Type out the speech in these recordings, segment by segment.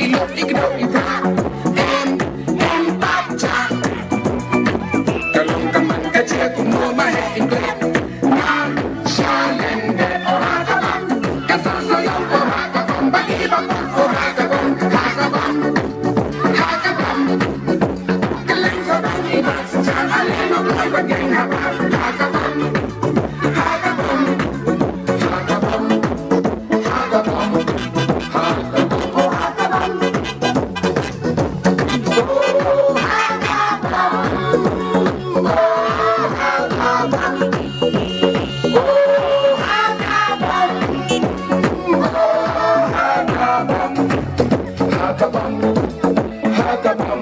ikut iprak em bắp chả cả lòng cả mặt cả chia cùng mua mà hết English nam sa lên đẹp ở hà cả băng cả sa sa yong ở hà cả băng băng đi băng ở hà cả băng cái lên sa băng đi băng sa hà lên nó lại băng nhanh hà băng hà cả băng hà cả băng hà cả băng hà cả băng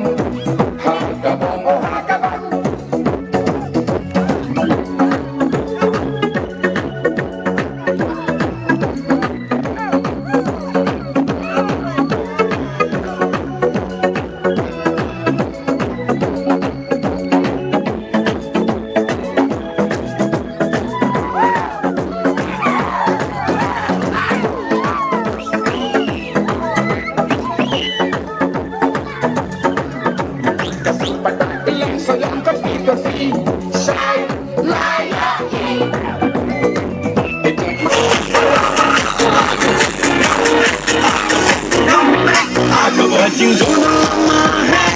hà cả băng ở hà cả băng金钟的妈嘿。